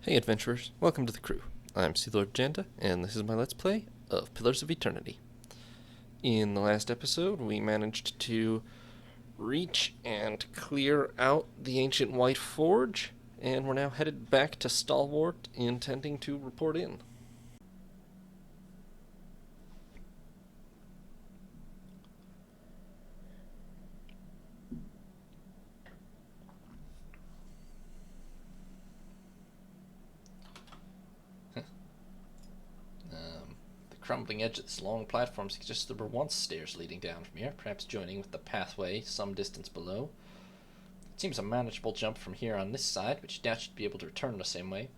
Hey adventurers, welcome to the crew. I'm Sea Lord Janda, and this is my Let's Play of Pillars of Eternity. In the last episode, we managed to reach and clear out the ancient White Forge, and we're now headed back to Stalwart, intending to report in. The crumbling edge of this long platform suggests there were once stairs leading down from here, perhaps joining with the pathway some distance below. It seems a manageable jump from here on this side, but you doubt you'd be able to return the same way.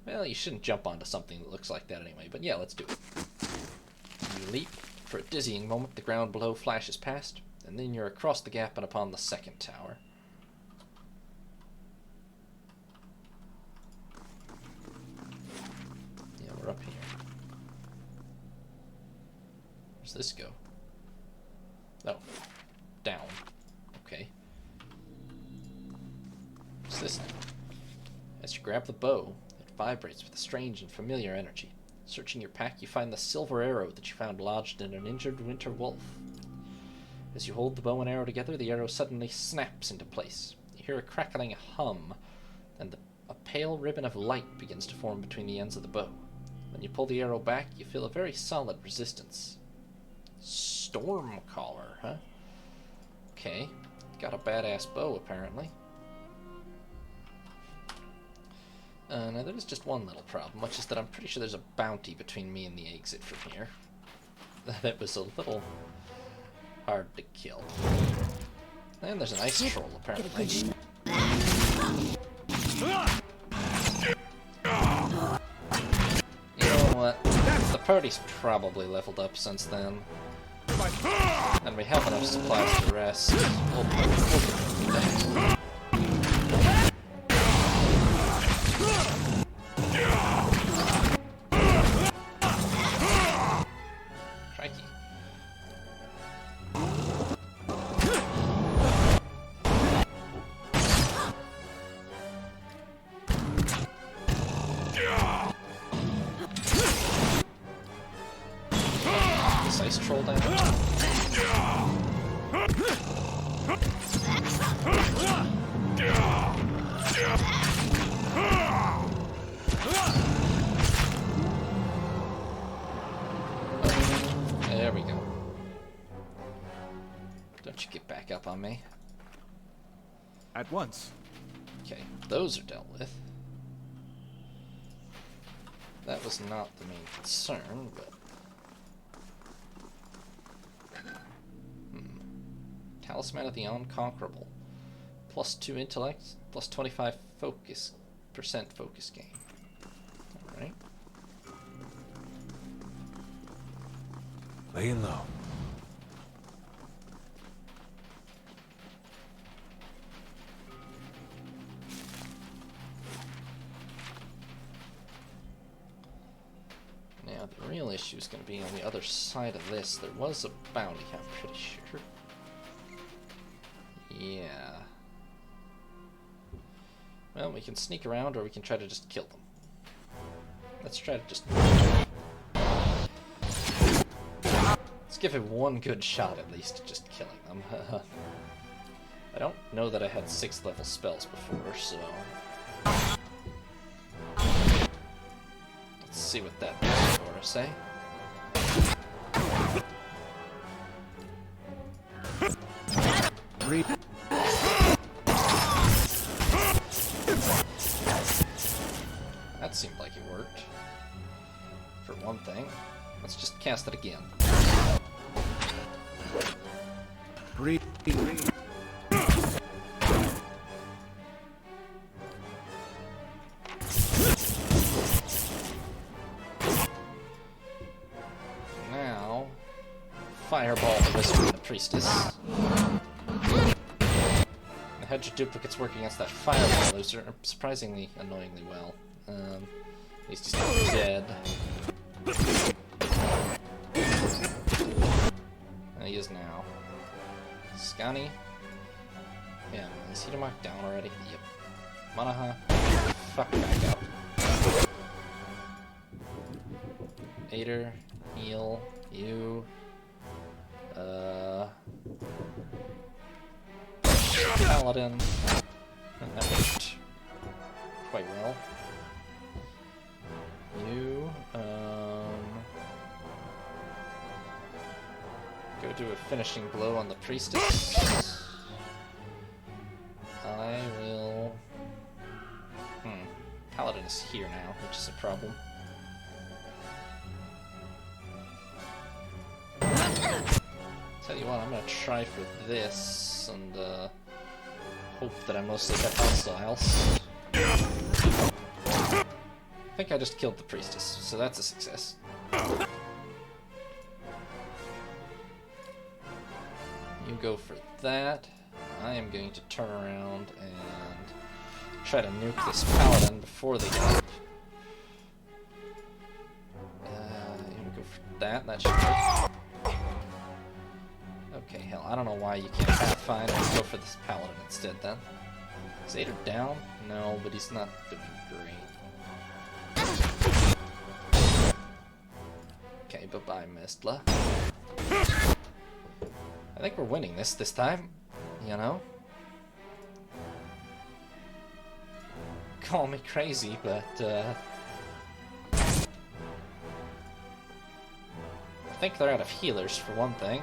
Well, you shouldn't jump onto something that looks like that anyway, but yeah, let's do it. You leap. For a dizzying moment, the ground below flashes past, and then you're across the gap and upon the second tower. Yeah, we're up here. Where's this go? Oh, down. Okay. What's this now? As you grab the bow, it vibrates with a strange and familiar energy. Searching your pack, you find the silver arrow that you found lodged in an injured winter wolf. As you hold the bow and arrow together, the arrow suddenly snaps into place. You hear a crackling hum, and a pale ribbon of light begins to form between the ends of the bow. When you pull the arrow back, you feel a very solid resistance. Stormcaller, huh? Okay, got a badass bow apparently. Now there's just one little problem, which is that I'm pretty sure there's a bounty between me and the exit from here. That was a little hard to kill. And there's an ice troll apparently. You know what? The party's probably leveled up since then. And we have enough supplies to rest. We'll Crikey. This ice troll down. There we go. Don't you get back up on me. At once. Okay, those are dealt with. That was not the main concern, but... Talisman of the Unconquerable. +2 intellect, +25 focus gain. Alright. Laying low. Now the real issue is going to be on the other side of this. There was a bounty, I'm pretty sure. Yeah. Well, we can sneak around or we can try to just kill them. Let's try to just... Let's give it one good shot at least at just killing them. I don't know that I had 6th level spells before, so... Let's see what that does for us, eh? That seemed like it worked. For one thing. Let's just cast it again. Now, fireball the wizard and the priestess. I had your duplicates work against that fireball loser surprisingly annoyingly well. At least he's not dead. And he is now. Scani. Yeah, is he marked down already? Yep. Manaha. Fuck back out. Ader, heal, you. Paladin. And that worked quite well. You, go do a finishing blow on the priestess. I will... Paladin is here now, which is a problem. Tell you what, I'm gonna try for this, and hope that I mostly get hostiles. I think I just killed the priestess, so that's a success. You go for that. I am going to turn around and try to nuke this paladin before they get up. I'm gonna go for that. That should work. Okay, hell, I don't know why you can't pathfind. Let's go for this paladin instead then. Is Ader down? No, but he's not doing great. Okay, bye-bye, Mistla. I think we're winning this time, you know? Call me crazy, but, I think they're out of healers, for one thing.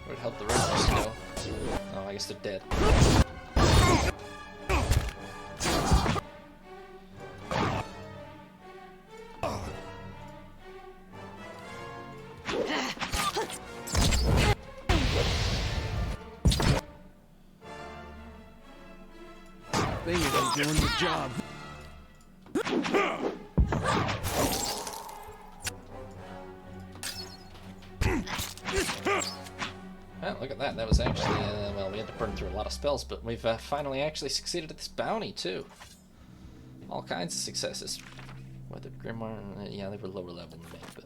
Where'd help the rangers go? Oh, I guess they're dead. They ain't doing the job. Oh, look at that. That was actually, well, we had to burn through a lot of spells, but we've finally actually succeeded at this bounty, too. All kinds of successes. Whether Grimoire, yeah, they were lower level than me, but...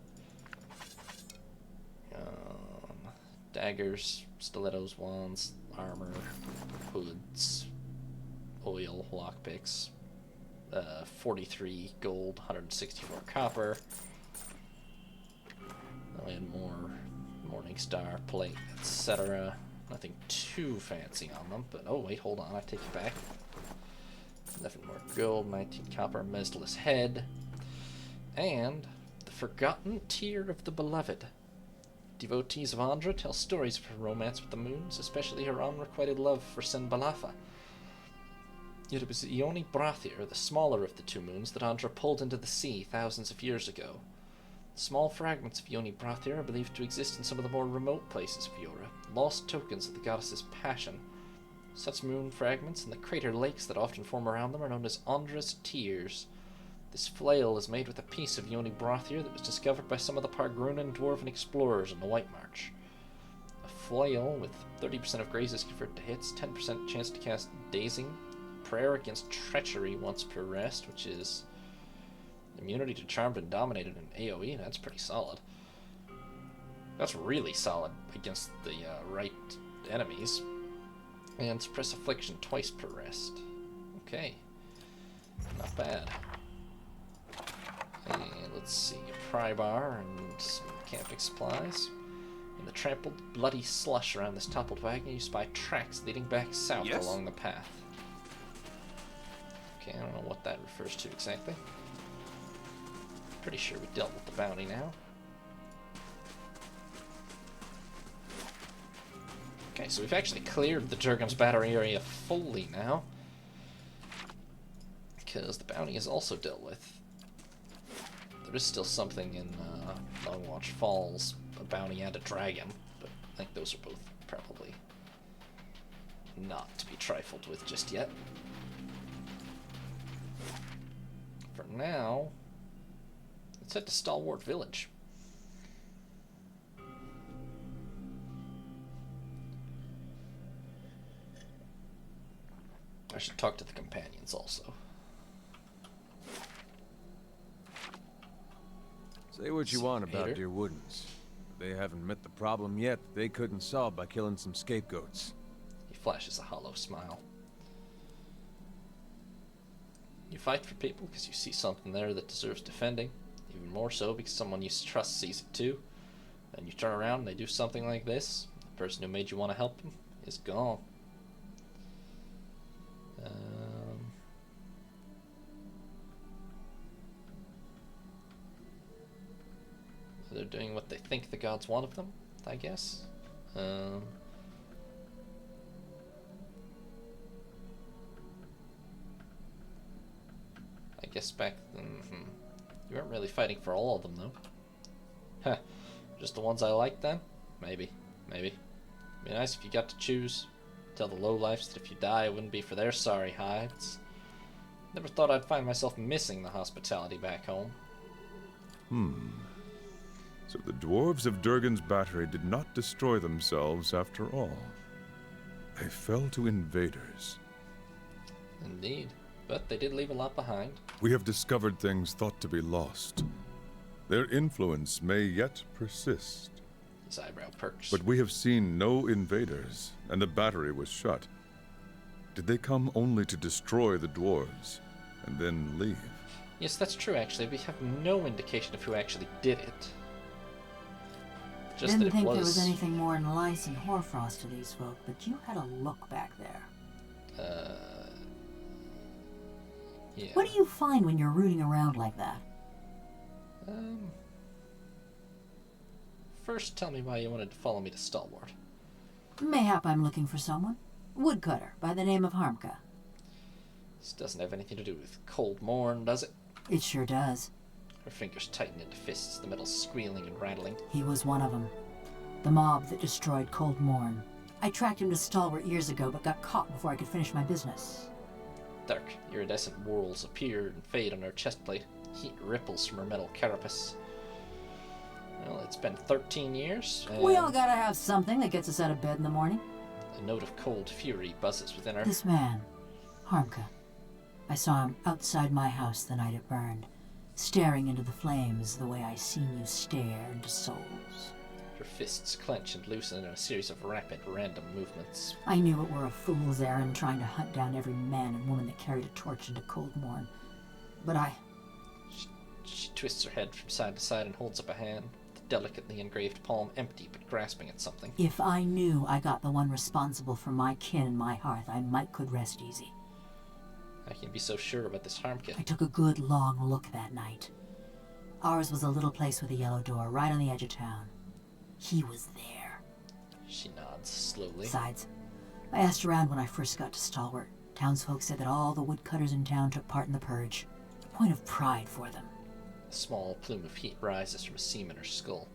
daggers, stilettos, wands, armor, hoods, oil, lockpicks, 43 gold, 164 copper. Then we had more Morningstar plate, etc. Nothing too fancy on them, but oh wait, hold on, I take it back. Nothing more gold, 19 copper, Mesdalus head, and the Forgotten Tear of the Beloved. Devotees of Andra tell stories of her romance with the moons, especially her unrequited love for Senbalafa. Yet it was Ioni Brathir, the smaller of the two moons, that Andra pulled into the sea thousands of years ago. Small fragments of Ioni Brathir are believed to exist in some of the more remote places of Yora, lost tokens of the goddess's passion. Such moon fragments and the crater lakes that often form around them are known as Andra's Tears. This flail is made with a piece of Ioni Brathir that was discovered by some of the Pargrunan dwarven explorers in the White March. A flail with 30% of grazes converted to hits, 10% chance to cast Dazing, prayer against treachery once per rest, which is immunity to charmed and dominated in AoE. That's pretty solid. That's really solid against the right enemies. And suppress affliction twice per rest. Okay, not bad. And let's see, a pry bar and some camping supplies. In the trampled, bloody slush around this toppled wagon, you spy tracks leading back south along the path. Okay, I don't know what that refers to exactly. Pretty sure we dealt with the bounty now. Okay, so we've actually cleared the Jurgen's battery area fully now, because the bounty is also dealt with. There is still something in Longwatch Falls, a bounty and a dragon, but I think those are both probably not to be trifled with just yet. For now, let's head to Stalwart Village. I should talk to the companions also. Say what you want about Hater. Dear Woodens. They haven't met the problem yet they couldn't solve by killing some scapegoats. He flashes a hollow smile. You fight for people because you see something there that deserves defending. Even more so because someone you trust sees it too. And you turn around and they do something like this. The person who made you want to help them is gone. They're doing what they think the gods want of them, I guess. I guess back then, you weren't really fighting for all of them, though. Huh. Just the ones I liked, then? Maybe. It'd be nice if you got to choose. Tell the lowlifes that if you die, it wouldn't be for their sorry hides. Never thought I'd find myself missing the hospitality back home. So the dwarves of Durgan's battery did not destroy themselves after all. They fell to invaders. Indeed. But they did leave a lot behind. We have discovered things thought to be lost. Their influence may yet persist. His eyebrow perks. But we have seen no invaders, and the battery was shut. Did they come only to destroy the dwarves, and then leave? Yes, that's true, actually. We have no indication of who actually did it. Just Didn't that it think was... there was anything more than lice and hoarfrost to these folk, but you had a look back there. Yeah. What do you find when you're rooting around like that? First, tell me why you wanted to follow me to Stalwart. Mayhap I'm looking for someone. Woodcutter, by the name of Harmka. This doesn't have anything to do with Cold Morn, does it? It sure does. Her fingers tighten into fists, the metal squealing and rattling. He was one of them. The mob that destroyed Cold Morn. I tracked him to Stalwart years ago, but got caught before I could finish my business. Dark, iridescent whorls appear and fade on her chest plate. Heat ripples from her metal carapace. Well, it's been 13 years, and We all gotta have something that gets us out of bed in the morning. a note of cold fury buzzes within her. This man, Harmka. I saw him outside my house the night it burned, staring into the flames the way I seen you stare into souls. Her fists clench and loosen in a series of rapid, random movements. I knew it were a fool's errand trying to hunt down every man and woman that carried a torch into Cold Morn. But She twists her head from side to side and holds up a hand, the delicately engraved palm empty but grasping at something. if I knew I got the one responsible for my kin and my hearth, I might could rest easy. I can be so sure about this Harmkin. I took a good long look that night. Ours was a little place with a yellow door right on the edge of town. He was there. She nods slowly. Besides, I asked around when I first got to Stalwart. Townsfolk said that all the woodcutters in town took part in the purge. A point of pride for them. A small plume of heat rises from a seam in her skull.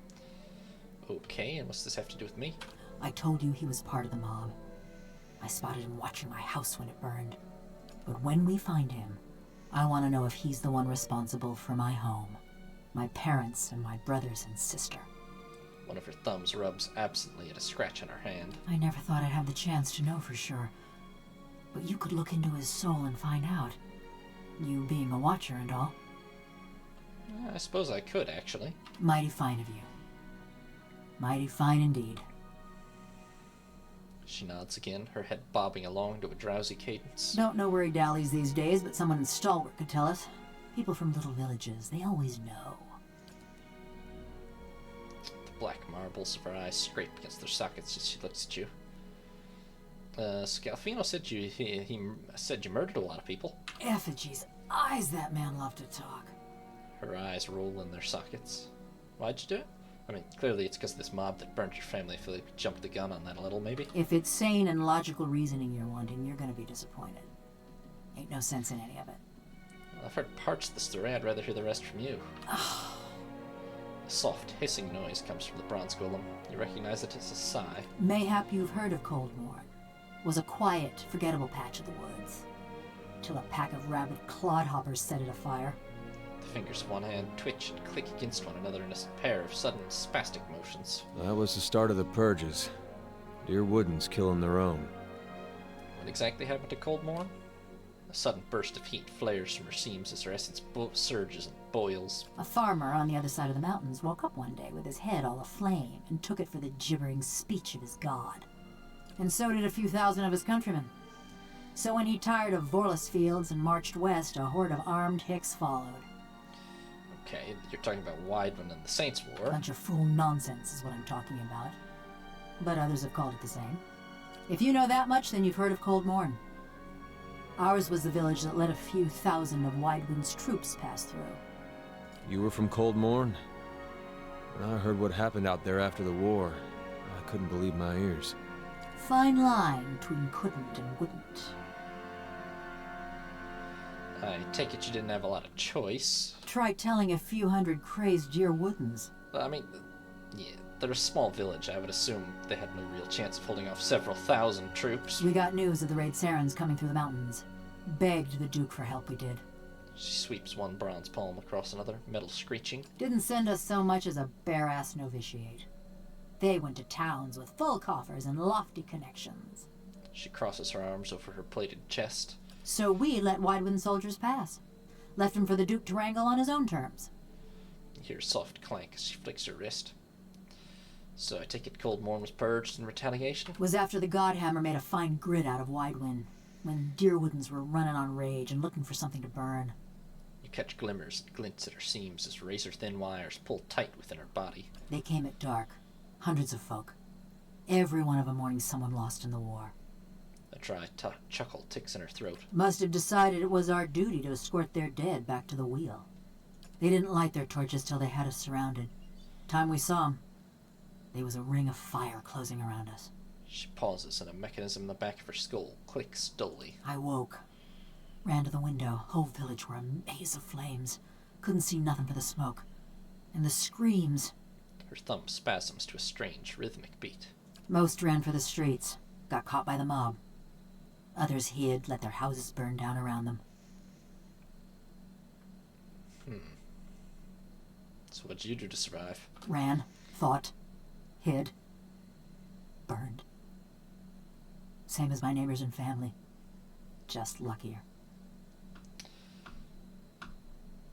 Okay, and what's this have to do with me? I told you he was part of the mob. I spotted him watching my house when it burned. But when we find him, I want to know if he's the one responsible for my home, my parents, and my brothers and sister. One of her thumbs rubs absently at a scratch on her hand. I never thought I'd have the chance to know for sure. But you could look into his soul and find out. You being a watcher and all. I suppose I could, actually. Mighty fine of you. Mighty fine indeed. She nods again, her head bobbing along to a drowsy cadence. Don't know where he dallies these days, but someone in Stalwart could tell us. People from little villages, they always know. The black marbles of her eyes scrape against their sockets as she looks at you. Scalfino said he said you murdered a lot of people. Effigy's eyes, that man loved to talk. Her eyes roll in their sockets. Why'd you do it? I mean, clearly it's because of this mob that burnt your family. I feel like we jumped the gun on that a little, maybe. If it's sane and logical reasoning you're wanting, you're gonna be disappointed. Ain't no sense in any of it. Well, I've heard parts of the story. I'd rather hear the rest from you. A soft hissing noise comes from the bronze golem. You recognize it as a sigh. Mayhap you've heard of Cold Morn. Was a quiet, forgettable patch of the woods. Till a pack of rabid clodhoppers set it afire. The fingers of one hand twitch and click against one another in a pair of sudden spastic motions. That was the start of the purges. Dear Woodens killing their own. What exactly happened to Cold Morn? A sudden burst of heat flares from her seams as her essence surges and boils. A farmer on the other side of the mountains woke up one day with his head all aflame and took it for the gibbering speech of his god. And so did a few thousand of his countrymen. So when he tired of Vorlus fields and marched west, a horde of armed Hicks followed. Okay, you're talking about Weidman and the Saints' War. A bunch of fool nonsense is what I'm talking about. But others have called it the same. If you know that much, then you've heard of Cold Morn. Ours was the village that let a few thousand of Weidman's troops pass through. You were from Cold Morn? When I heard what happened out there after the war, I couldn't believe my ears. Fine line between couldn't and wouldn't. I take it you didn't have a lot of choice. Try telling a few hundred crazed Deer Woodens. I mean, yeah, they're a small village. I would assume they had no real chance of holding off several thousand troops. We got news of the raid Sarens coming through the mountains. Begged the Duke for help, we did. She sweeps one bronze palm across another, metal screeching. Didn't send us so much as a bare-ass novitiate. They went to towns with full coffers and lofty connections. She crosses her arms over her plated chest. So we let Weidman soldiers pass. Left him for the Duke to wrangle on his own terms. You hear a soft clank as she flicks her wrist. So I take it Cold Morn was purged in retaliation? Was after the Godhammer made a fine grit out of Weidwin, when Deerwoodens were running on rage and looking for something to burn. You catch glimmers and glints at her seams as razor-thin wires pull tight within her body. They came at dark. Hundreds of folk. Every one of them mourning someone lost in the war. A dry chuckle ticks in her throat. Must have decided it was our duty to escort their dead back to the wheel. They didn't light their torches till they had us surrounded. Time we saw them, there was a ring of fire closing around us. She pauses and a mechanism in the back of her skull clicks dully. I woke. Ran to the window. Whole village were a maze of flames. Couldn't see nothing for the smoke. And the screams. Her thumb spasms to a strange, rhythmic beat. Most ran for the streets. Got caught by the mob. Others hid, let their houses burn down around them. So what'd you do to survive? Ran, fought, hid, burned. Same as my neighbors and family. Just luckier.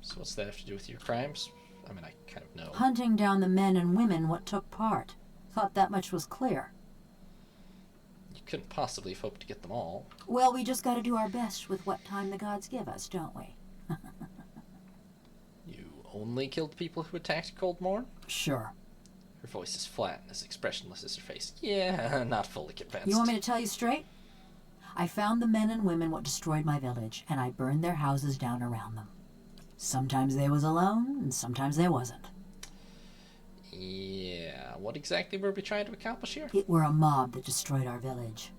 So what's that have to do with your crimes? I mean, I kind of know. Hunting down the men and women what took part. Thought that much was clear. You couldn't possibly have hoped to get them all. Well, we just gotta do our best with what time the gods give us, don't we? You only killed people who attacked Cold Morn? Sure. Her voice is flat and as expressionless as her face. Yeah, not fully convinced. You want me to tell you straight? I found the men and women what destroyed my village, and I burned their houses down around them. Sometimes they was alone, and sometimes they wasn't. Yeah, what exactly were we trying to accomplish here? It were a mob that destroyed our village,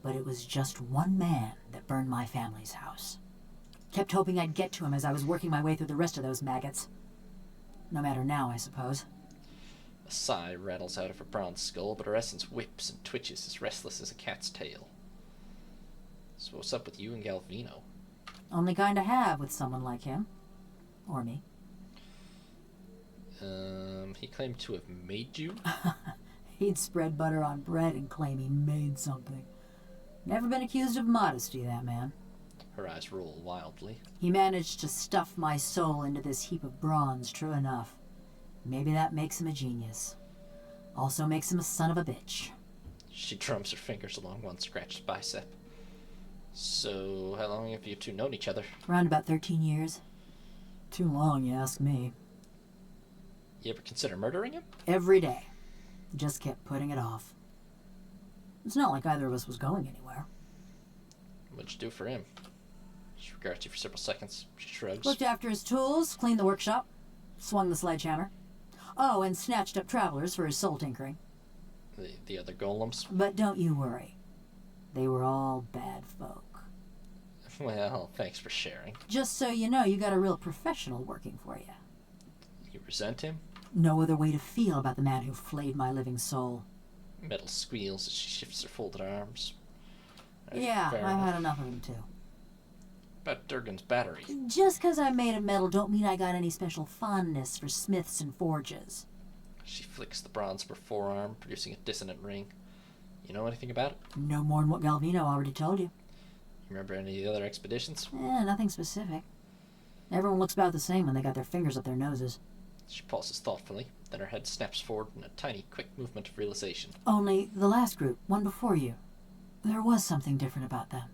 but it was just one man that burned my family's house. Kept hoping I'd get to him as I was working my way through the rest of those maggots. No matter now, I suppose. A sigh rattles out of her bronze skull, but her essence whips and twitches as restless as a cat's tail. So what's up with you and Galvino? Only kind to have with someone like him. Or me. He claimed to have made you? He'd spread butter on bread and claim he made something. Never been accused of modesty, that man. Her eyes roll wildly. He managed to stuff my soul into this heap of bronze, true enough. Maybe that makes him a genius. Also makes him a son of a bitch. She drums her fingers along one scratched bicep. So, how long have you two known each other? Around about 13 years. Too long, you ask me. You ever consider murdering him? Every day. Just kept putting it off. It's not like either of us was going anywhere. What'd you do for him? She regards you for several seconds. She shrugs. Looked after his tools, cleaned the workshop, swung the sledgehammer. Oh, and snatched up travelers for his soul tinkering. The other golems? But don't you worry. They were all bad folk. Well, thanks for sharing. Just so you know, you got a real professional working for you. You resent him? No other way to feel about the man who flayed my living soul. Metal squeals as she shifts her folded arms. Yeah, Fair I've enough. had enough of him too. About Durgan's battery. Just 'cause I'm made of metal don't mean I got any special fondness for smiths and forges. She flicks the bronze of her forearm, producing a dissonant ring. You know anything about it? No more'n what Galvino already told you. You Remember any of the other expeditions? Nothing specific. Everyone looks about the same when they got their fingers up their noses. She pauses thoughtfully, then her head snaps forward in a tiny, quick movement of realization. Only the last group, one before you. There was something different about them.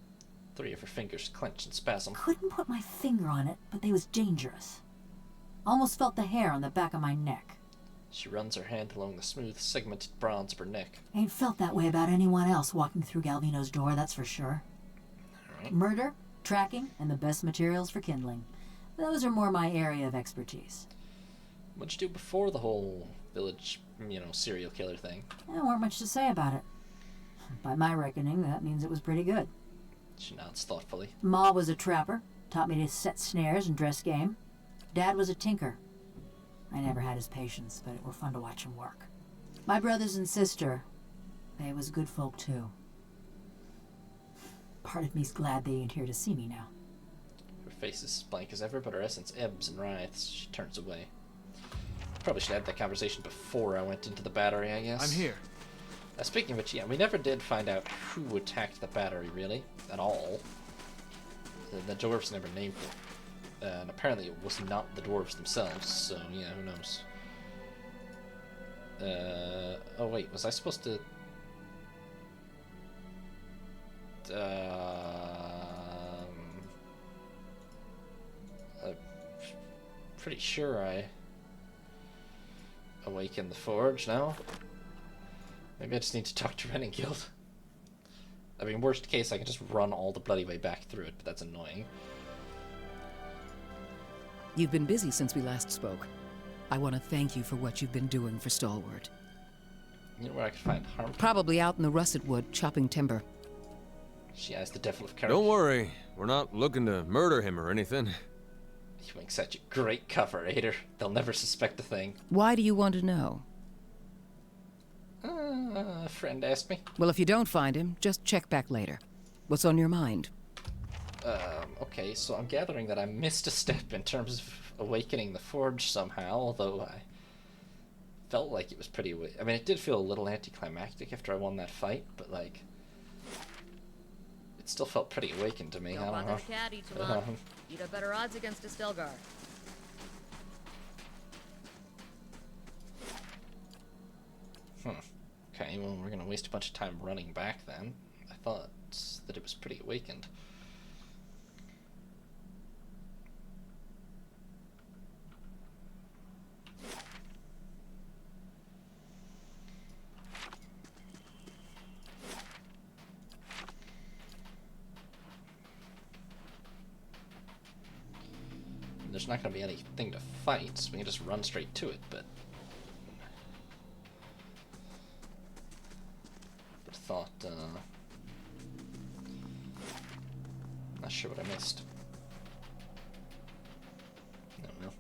3 of her fingers clench in spasm. Couldn't put my finger on it, but they was dangerous. Almost felt the hair on the back of my neck. She runs her hand along the smooth, segmented bronze of her neck. Ain't felt that way about anyone else walking through Galvino's door, that's for sure. Alright. Murder, tracking, and the best materials for kindling. Those are more my area of expertise. What'd you do before the whole village, serial killer thing? There weren't much to say about it. By my reckoning, that means it was pretty good. She nods thoughtfully. Ma was a trapper, taught me to set snares and dress game. Dad was a tinker. I never had his patience, but it were fun to watch him work. My brothers and sister, they was good folk too. Part of me's glad they ain't here to see me now. Her face is blank as ever, but her essence ebbs and writhes. She turns away. Probably should have that conversation before I went into the battery, I guess. I'm here. Speaking of which, yeah, we never did find out who attacked the battery, really, at all. The dwarves never named it. And apparently it was not the dwarves themselves, so yeah, who knows. Oh wait, was I supposed to... I'm pretty sure I awakened the forge now. Maybe I just need to talk to Renningild. I mean, worst case, I can just run all the bloody way back through it, but that's annoying. You've been busy since we last spoke. I want to thank you for what you've been doing for Stalwart. You know where I could find harm? Probably out in the russet wood, chopping timber. She has the devil of courage. Don't worry. We're not looking to murder him or anything. You make such a great cover, Ader. They'll never suspect a thing. Why do you want to know? A friend asked me. Well, if you don't find him, just check back later. What's on your mind? Okay, so I'm gathering that I missed a step in terms of awakening the forge somehow, although I felt like it was pretty... I mean, it did feel a little anticlimactic after I won that fight, but, like... It still felt pretty awakened to me. I don't know. You'd have better odds against a Stelgar. Okay, well, we're gonna waste a bunch of time running back then. I thought that it was pretty awakened. There's not gonna be anything to fight, so we can just run straight to it, but... thought, not sure what I missed. I don't know.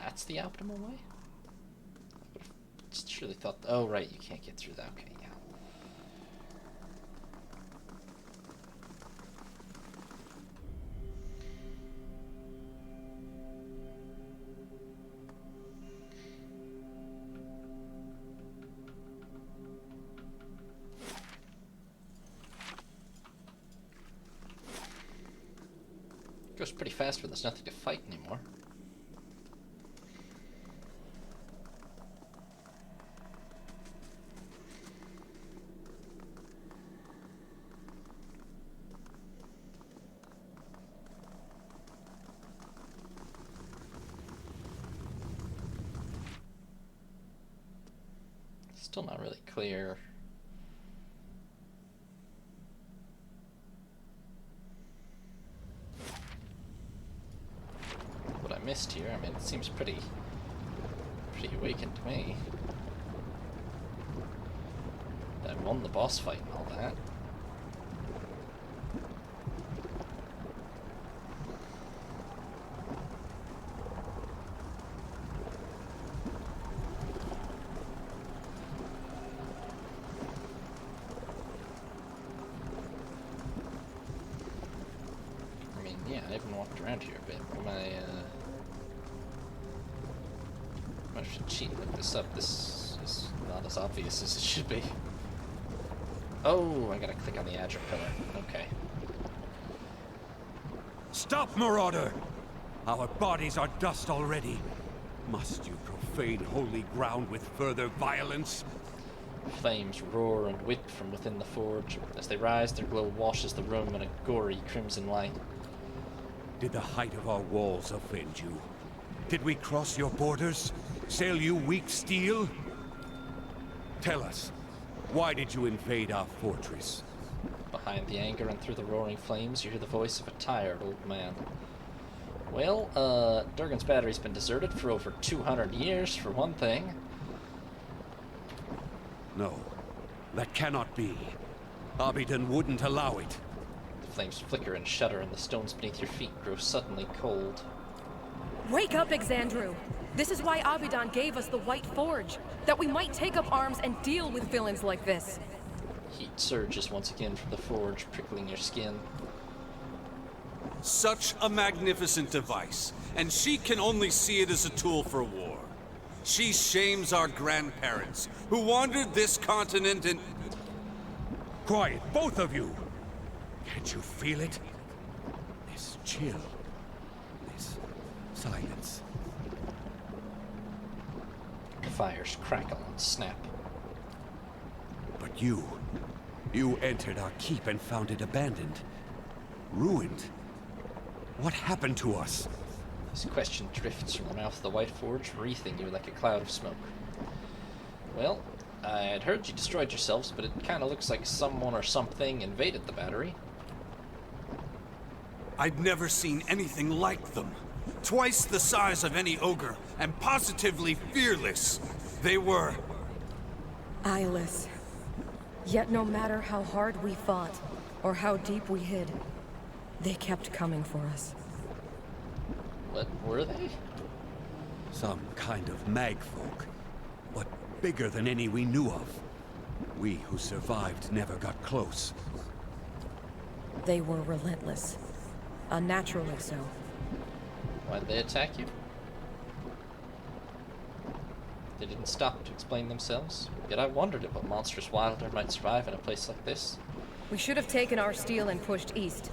That's the optimal way? I would have surely thought... Oh, right, you can't get through that. Okay, yeah. It goes pretty fast when there's nothing to fight anymore. Still not really clear. What I missed here, I mean, it seems pretty awakened to me. I won the boss fight and all that. Yeah, I even walked around here a bit. I should cheat and look this up. This is not as obvious as it should be. Oh, I gotta click on the Azure pillar. Okay. Stop, Marauder! Our bodies are dust already. Must you profane holy ground with further violence? Flames roar and whip from within the forge. As they rise, their glow washes the room in a gory crimson light. Did the height of our walls offend you? Did we cross your borders? Sell you weak steel? Tell us, why did you invade our fortress? Behind the anger and through the roaring flames, you hear the voice of a tired old man. Well, Durgan's battery's been deserted for over 200 years, for one thing. No, that cannot be. Obsidian wouldn't allow it. The flames flicker and shudder, and the stones beneath your feet grow suddenly cold. Wake up, Exandru! This is why Obsidian gave us the White Forge, that we might take up arms and deal with villains like this. Heat surges once again from the forge, prickling your skin. Such a magnificent device, and she can only see it as a tool for war. She shames our grandparents, who wandered this continent and... Quiet, both of you! Can't you feel it? This chill. This silence. The fires crackle and snap. But you entered our keep and found it abandoned. Ruined. What happened to us? This question drifts from the mouth of the White Forge, wreathing you like a cloud of smoke. Well, I'd heard you destroyed yourselves, but it kind of looks like someone or something invaded the battery. I'd never seen anything like them. Twice the size of any ogre, and positively fearless. They were... Eyeless. Yet no matter how hard we fought, or how deep we hid, they kept coming for us. What were they? Some kind of magfolk, but bigger than any we knew of. We who survived never got close. They were relentless. Unnaturally so. Why'd they attack you? They didn't stop to explain themselves, yet I wondered if a monstrous wilder might survive in a place like this. We should have taken our steel and pushed east.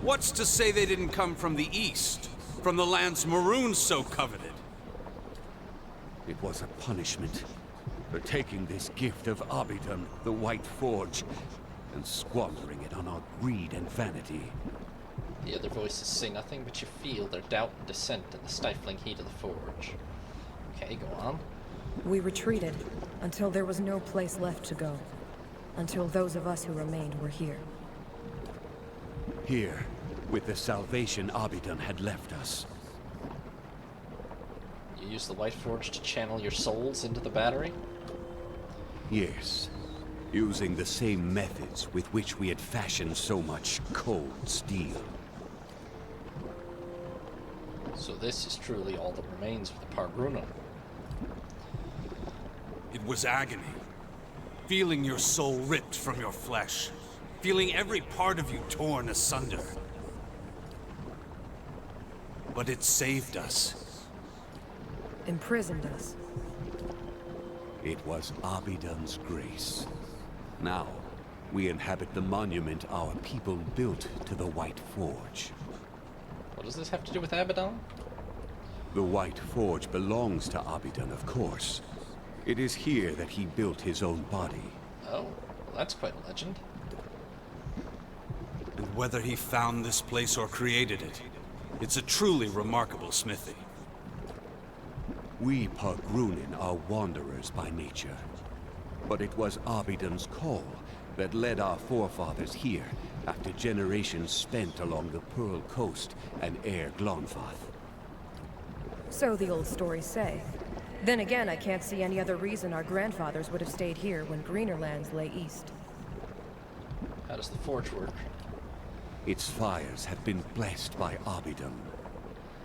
What's to say they didn't come from the east? From the lands Maroon so coveted? It was a punishment for taking this gift of Obsidian, the White Forge, and squandering it on our greed and vanity. The other voices say nothing, but you feel their doubt and dissent in the stifling heat of the forge. Okay, go on. We retreated until there was no place left to go. Until those of us who remained were here. Here, with the salvation Obsidian had left us. You use the White Forge to channel your souls into the battery? Yes, using the same methods with which we had fashioned so much cold steel. So this is truly all that remains of the Pargrunum. It was agony. Feeling your soul ripped from your flesh. Feeling every part of you torn asunder. But it saved us. Imprisoned us. It was Obsidian's grace. Now, we inhabit the monument our people built to the White Forge. What does this have to do with Abaddon? The White Forge belongs to Obsidian, of course. It is here that he built his own body. Oh, well, that's quite a legend. And whether he found this place or created it, it's a truly remarkable smithy. We Pargrunin are wanderers by nature. But it was Obsidian's call that led our forefathers here after generations spent along the Pearl Coast and Air Glonfath. So the old stories say. Then again, I can't see any other reason our grandfathers would have stayed here when greener lands lay east. How does the forge work? Its fires have been blessed by Obsidian.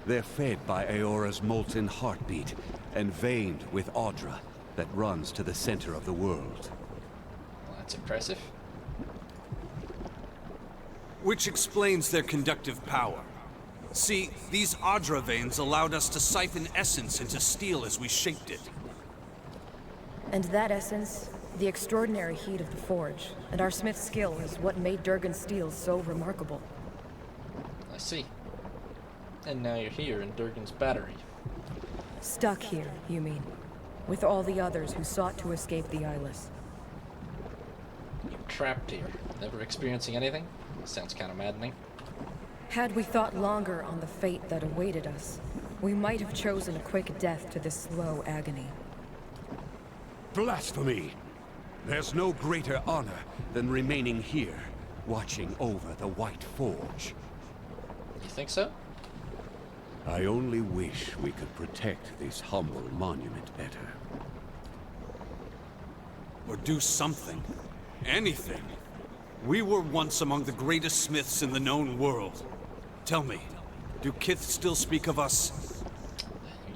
They're fed by Aora's molten heartbeat and veined with Audra that runs to the center of the world. Well, that's impressive. which explains their conductive power. See, these Audra veins allowed us to siphon essence into steel as we shaped it. And that essence, the extraordinary heat of the forge, and our smith's skill is what made Durgan's steel so remarkable. I see. And now you're here in Durgan's battery. Stuck here, you mean? With all the others who sought to escape the Eyeless. You're trapped here, never experiencing anything? Sounds kind of maddening. Had we thought longer on the fate that awaited us, we might have chosen a quick death to this slow agony. Blasphemy! There's no greater honor than remaining here, watching over the White Forge. You think so? I only wish we could protect this humble monument better. Or do something. Anything. We were once among the greatest smiths in the known world. Tell me, do Kith still speak of us?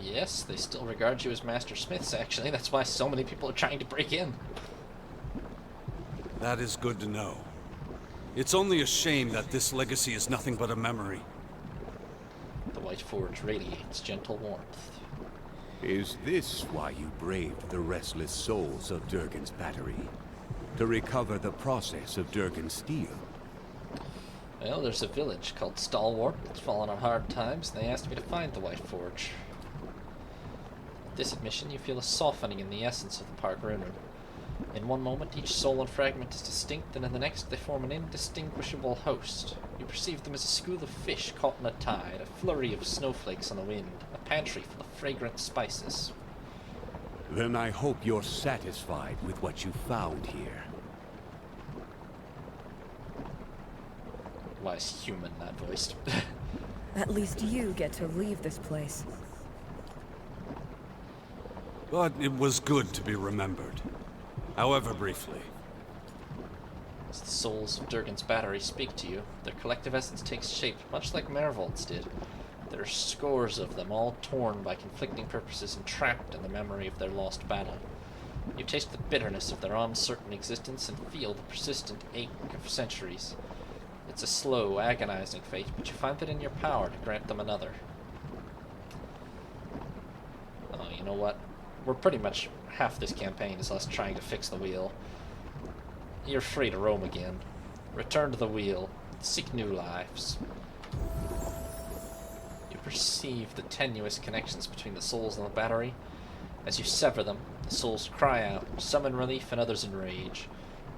Yes, they still regard you as Master Smiths, actually. That's why so many people are trying to break in. That is good to know. It's only a shame that this legacy is nothing but a memory. The White Forge radiates gentle warmth. Is this why you braved the restless souls of Durgan's battery? To recover the process of Durgan's steel? Well, there's a village called Stalwart that's fallen on hard times, and they asked me to find the White Forge. With this admission, you feel a softening in the essence of the Park Runen. In one moment, each soul and fragment is distinct, and in the next, they form an indistinguishable host. You perceive them as a school of fish caught in a tide, a flurry of snowflakes on the wind, a pantry full of fragrant spices. Then I hope you're satisfied with what you found here. Why is human not voiced? At least you get to leave this place. But it was good to be remembered. However briefly. As the souls of Durgan's battery speak to you, their collective essence takes shape, much like Marivold's did. There are scores of them, all torn by conflicting purposes and trapped in the memory of their lost battle. You taste the bitterness of their uncertain existence and feel the persistent ache of centuries. It's a slow, agonizing fate, but you find it in your power to grant them another. Oh, you know what? We're pretty much half this campaign is us trying to fix the wheel. You're free to roam again. Return to the wheel. Seek new lives. You perceive the tenuous connections between the souls and the battery. As you sever them, the souls cry out, some in relief and others in rage.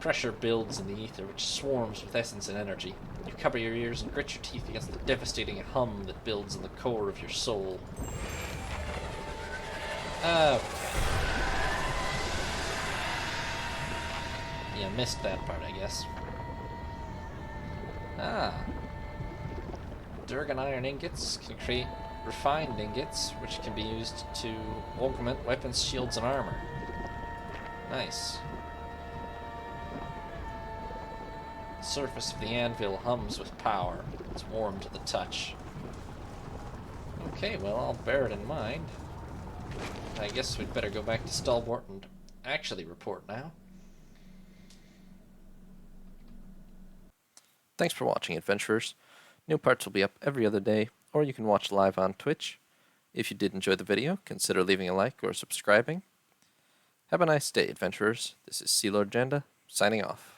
Pressure builds in the ether, which swarms with essence and energy. You cover your ears and grit your teeth against the devastating hum that builds in the core of your soul. You missed that part, I guess. Durgan iron ingots can create refined ingots, which can be used to augment weapons, shields, and armor. Nice. The surface of the anvil hums with power. It's warm to the touch. Okay, well, I'll bear it in mind. I guess we'd better go back to Stalwart and actually report now. Thanks for watching, adventurers. New parts will be up every other day, or you can watch live on Twitch. If you did enjoy the video, consider leaving a like or subscribing. Have a nice day, adventurers. This is Sea Lord Janda, signing off.